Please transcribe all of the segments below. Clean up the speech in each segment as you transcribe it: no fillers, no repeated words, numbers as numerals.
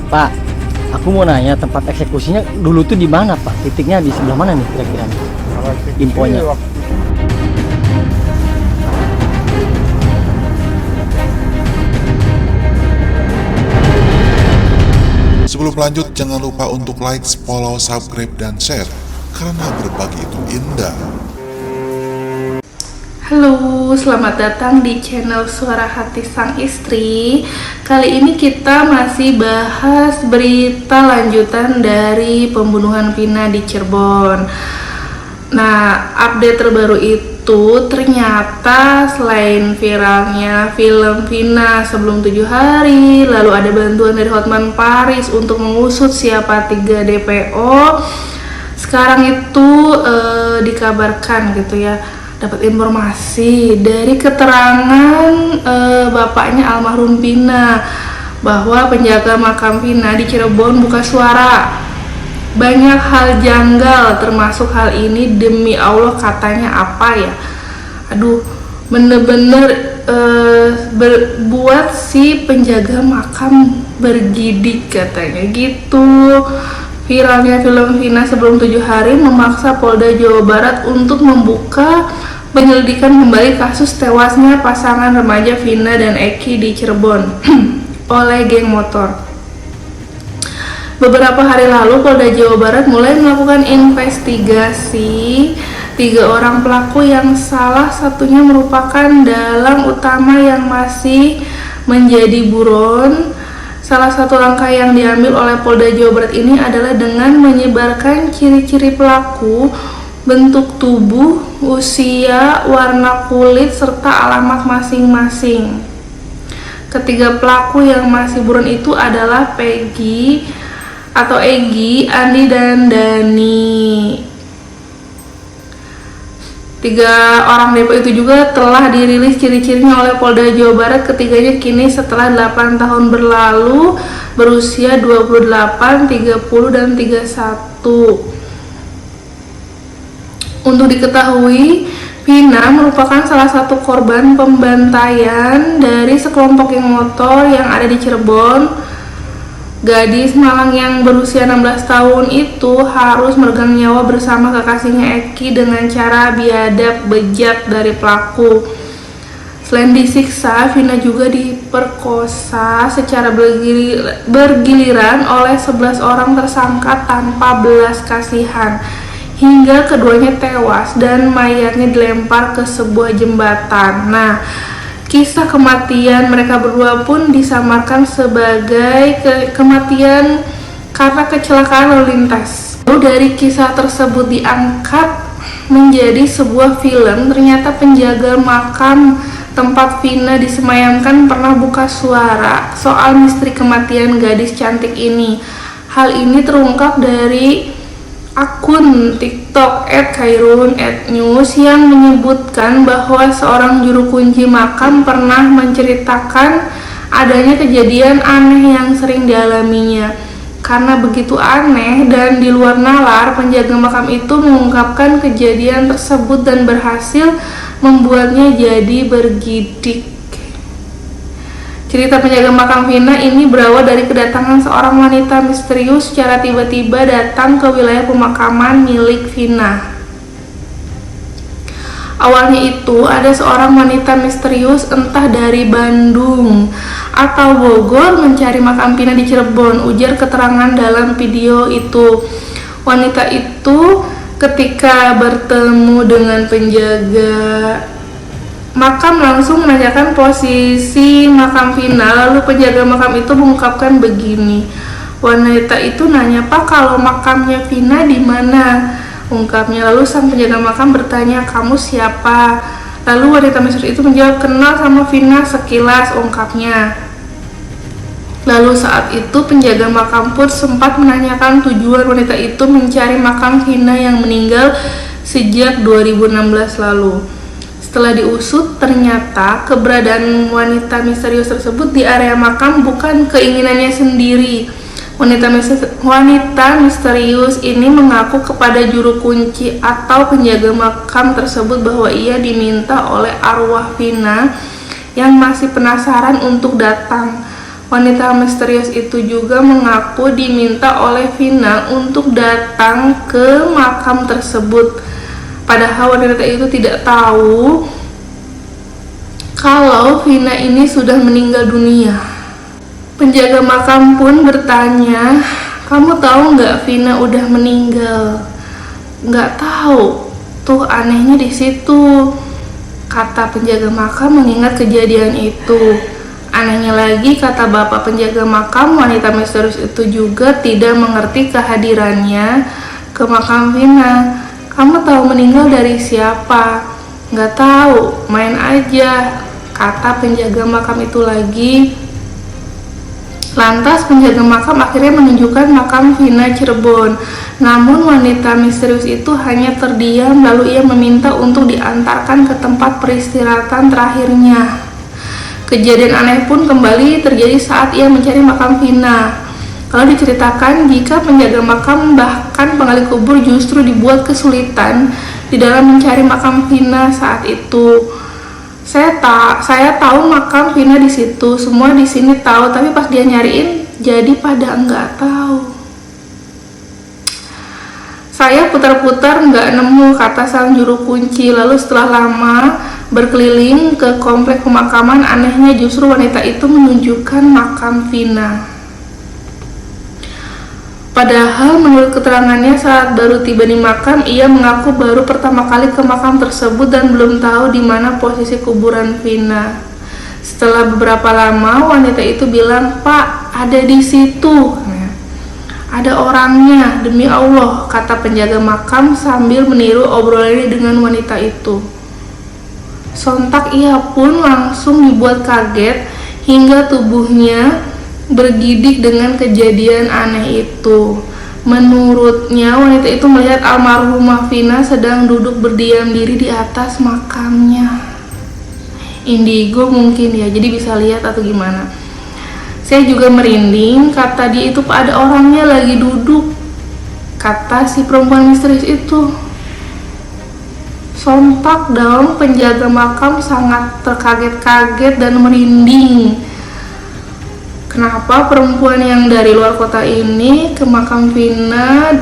Pak, aku mau nanya tempat eksekusinya dulu tuh di mana Pak? Titiknya di sebelah mana nih kira-kira nih? Kalau eksekusi Infonya. Sebelum lanjut, jangan lupa untuk like, follow, subscribe, dan share, karena berbagi itu indah. Halo, selamat datang di channel Suara Hati Sang Istri. Kali ini kita masih bahas berita lanjutan dari pembunuhan Vina di Cirebon. Nah, update terbaru itu ternyata selain viralnya film Vina sebelum 7 hari, lalu ada bantuan dari Hotman Paris untuk mengusut siapa 3 DPO. Sekarang itu dikabarkan gitu ya, dapat informasi dari keterangan bapaknya almarhum Vina bahwa penjaga makam Vina di Cirebon buka suara. Banyak hal janggal termasuk hal ini, demi Allah katanya apa ya, aduh bener-bener buat si penjaga makam bergidik katanya gitu. Viralnya film Vina sebelum 7 hari memaksa Polda Jawa Barat untuk membuka penyelidikan kembali kasus tewasnya pasangan remaja Vina dan Eki di Cirebon oleh geng motor. Beberapa hari lalu Polda Jawa Barat mulai melakukan investigasi 3 orang pelaku yang salah satunya merupakan dalang utama yang masih menjadi buron. Salah satu langkah yang diambil oleh Polda Jawa Barat ini adalah dengan menyebarkan ciri-ciri pelaku, bentuk tubuh, usia, warna kulit, serta alamat masing-masing. Ketiga pelaku yang masih buron itu adalah Peggy atau Egi, Andi, dan Dani. 3 orang DPO itu juga telah dirilis ciri-cirinya oleh Polda Jawa Barat. Ketiganya kini setelah 8 tahun berlalu berusia 28, 30, dan 31. Untuk diketahui, Vina merupakan salah satu korban pembantaian dari sekelompok geng motor yang ada di Cirebon. Gadis Malang yang berusia 16 tahun itu harus meregang nyawa bersama kekasihnya Eki dengan cara biadab bejat dari pelaku. Selain disiksa, Vina juga diperkosa secara bergiliran oleh 11 orang tersangka tanpa belas kasihan, hingga keduanya tewas dan mayatnya dilempar ke sebuah jembatan. Nah, kisah kematian mereka berdua pun disamarkan sebagai kematian karena kecelakaan lalu lintas. Lalu dari kisah tersebut diangkat menjadi sebuah film. Ternyata penjaga makam tempat Vina disemayamkan pernah buka suara soal misteri kematian gadis cantik ini. Hal ini terungkap dari akun TikTok @khairun@news yang menyebutkan bahwa seorang juru kunci makam pernah menceritakan adanya kejadian aneh yang sering dialaminya. Karena begitu aneh dan di luar nalar, penjaga makam itu mengungkapkan kejadian tersebut dan berhasil membuatnya jadi bergidik. Cerita penjaga makam Vina ini berawal dari kedatangan seorang wanita misterius secara tiba-tiba datang ke wilayah pemakaman milik Vina. Awalnya itu ada seorang wanita misterius entah dari Bandung atau Bogor mencari makam Vina di Cirebon, ujar keterangan dalam video itu. Wanita itu ketika bertemu dengan penjaga makam langsung menanyakan posisi makam Vina. Lalu penjaga makam itu mengungkapkan begini. Wanita itu nanya, "Pak, kalau makamnya Vina di mana?" Ungkapnya. Lalu sang penjaga makam bertanya, "Kamu siapa?" Lalu wanita misterius itu menjawab, "Kenal sama Vina sekilas," ungkapnya. Lalu saat itu penjaga makam pun sempat menanyakan tujuan wanita itu mencari makam Vina yang meninggal sejak 2016 lalu. Setelah diusut, ternyata keberadaan wanita misterius tersebut di area makam bukan keinginannya sendiri. Wanita misterius ini mengaku kepada juru kunci atau penjaga makam tersebut bahwa ia diminta oleh arwah Vina yang masih penasaran untuk datang. Wanita misterius itu juga mengaku diminta oleh Vina untuk datang ke makam tersebut. Padahal wanita itu tidak tahu kalau Vina ini sudah meninggal dunia. Penjaga makam pun bertanya, "Kamu tahu nggak Vina udah meninggal?" "Nggak tahu, tuh anehnya di situ," kata penjaga makam mengingat kejadian itu. Anehnya lagi, kata bapak penjaga makam, wanita misterius itu juga tidak mengerti kehadirannya ke makam Vina. "Kamu tahu meninggal dari siapa?" "Nggak tahu, main aja," kata penjaga makam itu lagi. Lantas penjaga makam akhirnya menunjukkan makam Vina Cirebon. Namun wanita misterius itu hanya terdiam, lalu ia meminta untuk diantarkan ke tempat peristirahatan terakhirnya. Kejadian aneh pun kembali terjadi saat ia mencari makam Vina. Kalau diceritakan jika penjaga makam bahkan penggali kubur justru dibuat kesulitan di dalam mencari makam Vina saat itu. Saya tahu makam Vina di situ, semua di sini tahu, tapi pas dia nyariin jadi pada enggak tahu. "Saya putar-putar nggak nemu," kata sang juru kunci. Lalu setelah lama berkeliling ke komplek pemakaman, anehnya justru wanita itu menunjukkan makam Vina. Padahal menurut keterangannya saat baru tiba di makam, ia mengaku baru pertama kali ke makam tersebut dan belum tahu di mana posisi kuburan Vina. Setelah beberapa lama, wanita itu bilang, "Pak, ada di situ. Ada orangnya, demi Allah," kata penjaga makam sambil meniru obrolannya dengan wanita itu. Sontak ia pun langsung dibuat kaget hingga tubuhnya bergidik dengan kejadian aneh itu. Menurutnya wanita itu melihat almarhumah Vina sedang duduk berdiam diri di atas makamnya. Indigo mungkin ya, jadi bisa lihat atau gimana. "Saya juga merinding," kata dia itu, "Pak, ada orangnya lagi duduk," kata si perempuan misterius itu. Sontak dong penjaga makam sangat terkaget-kaget dan merinding. Kenapa perempuan yang dari luar kota ini ke makam Vina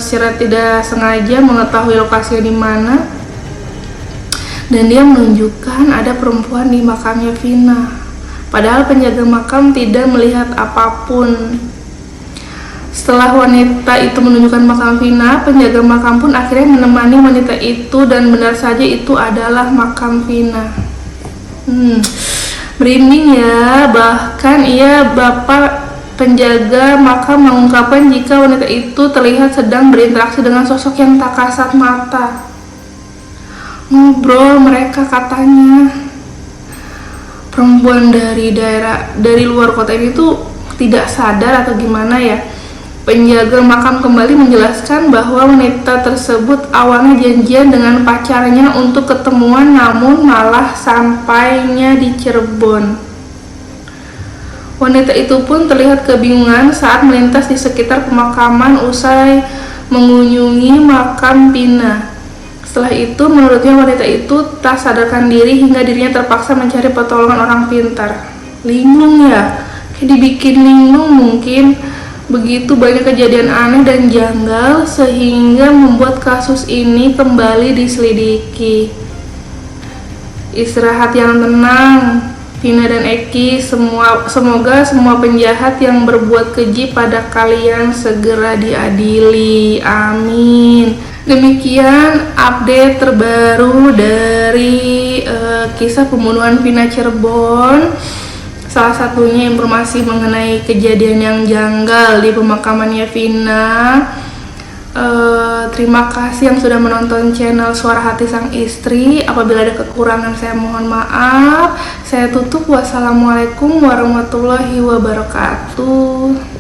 secara tidak sengaja mengetahui lokasinya di mana, dan dia menunjukkan ada perempuan di makamnya Vina. Padahal penjaga makam tidak melihat apapun. Setelah wanita itu menunjukkan makam Vina, penjaga makam pun akhirnya menemani wanita itu dan benar saja itu adalah makam Vina. Merinding ya, bahkan bapak penjaga makam mengungkapkan jika wanita itu terlihat sedang berinteraksi dengan sosok yang tak kasat mata. Ngobrol mereka katanya. Perempuan dari luar kota ini tuh tidak sadar atau gimana ya. Penjaga makam kembali menjelaskan bahwa wanita tersebut awalnya janjian dengan pacarnya untuk ketemuan, namun malah sampainya di Cirebon. Wanita itu pun terlihat kebingungan saat melintas di sekitar pemakaman usai mengunjungi makam Vina. Setelah itu, menurutnya wanita itu tak sadarkan diri hingga dirinya terpaksa mencari pertolongan orang pintar. Linglung ya, kayak dibikin linglung mungkin. Begitu banyak kejadian aneh dan janggal sehingga membuat kasus ini kembali diselidiki. Istirahat yang tenang, Vina dan Eki. Semoga semua penjahat yang berbuat keji pada kalian segera diadili. Amin. Demikian update terbaru dari kisah pembunuhan Vina Cirebon. Salah satunya informasi mengenai kejadian yang janggal di pemakamannya Vina. Terima kasih yang sudah menonton channel Suara Hati Sang Istri. Apabila ada kekurangan saya mohon maaf. Saya tutup. Wassalamualaikum warahmatullahi wabarakatuh.